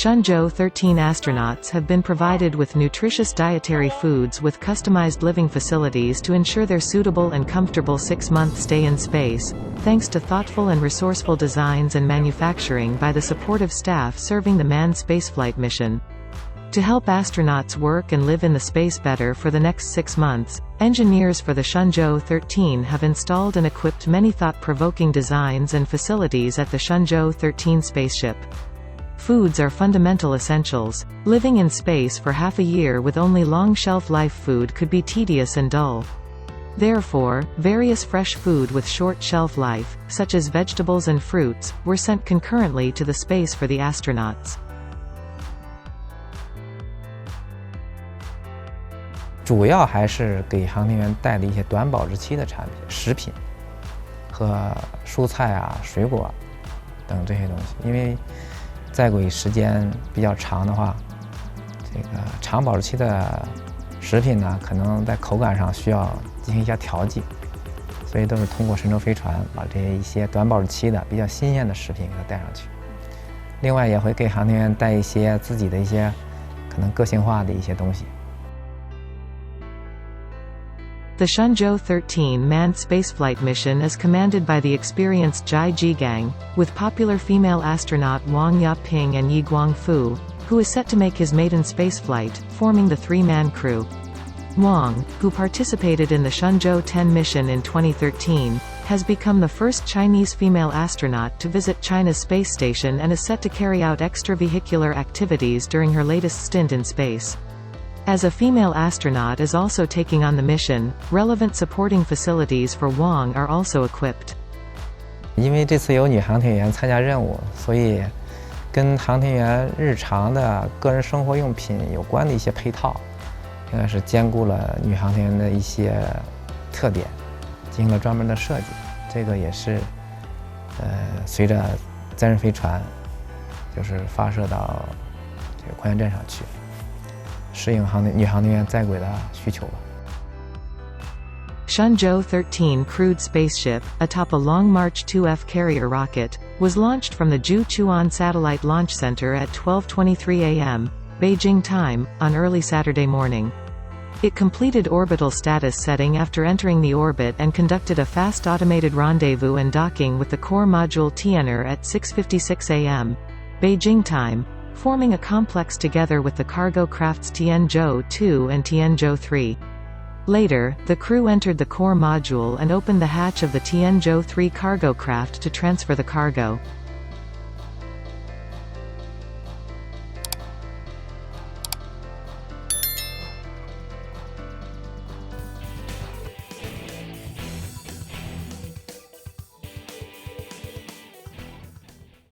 Shenzhou 13 astronauts have been provided with nutritious dietary foods with customized living facilities to ensure their suitable and comfortable 6-month stay in space, thanks to thoughtful and resourceful designs and manufacturing by the supportive staff serving the manned spaceflight mission. To help astronauts work and live in the space better for the next 6 months, engineers for the Shenzhou 13 have installed and equipped many thought-provoking designs and facilities at the Shenzhou 13 spaceship. Foods are fundamental essentials. Living in space for half a year with only long shelf life food could be tedious and dull. Therefore, various fresh food with short shelf life, such as vegetables and fruits, were sent concurrently to the space for the astronauts. 主要还是给航天员带的一些短保质期的产品、食品和蔬菜啊、水果等这些东西，因为在轨时间比较长的话，这个长保质期的食品呢，可能在口感上需要进行一下调剂，所以都是通过神舟飞船把这一些短保质期的比较新鲜的食品给它带上去。另外也会给航天员带一些自己的一些可能个性化的一些东西。The Shenzhou 13 manned spaceflight mission is commanded by the experienced Zhai Jigang, with popular female astronaut Wang Yaping and Yi Guangfu, who is set to make his maiden spaceflight, forming the 3-man crew. Wang, who participated in the Shenzhou 10 mission in 2013, has become the first Chinese female astronaut to visit China's space station and is set to carry out extravehicular activities during her latest stint in space. As a female astronaut is also taking on the mission, relevant supporting facilities for Wang are also equipped. 因为这次有女航天员参加任务，所以跟航天员日常的个人生活用品有关的一些配套，应该是兼顾了女航天员的一些特点，进行了专门的设计。这个也是随着载人飞船就是发射到这个空间站上去，适应女航天员在轨的需求了。Shenzhou 13 crewed spaceship, atop a Long March 2F carrier rocket, was launched from the Jiuquan Satellite Launch Center at 12:23 a.m. Beijing time, on early Saturday morning. It completed orbital status setting after entering the orbit and conducted a fast automated rendezvous and docking with the core module Tian'er at 6:56 a.m. Beijing time, forming a complex together with the cargo crafts Tianzhou 2 and Tianzhou 3. Later, the crew entered the core module and opened the hatch of the Tianzhou 3 cargo craft to transfer the cargo.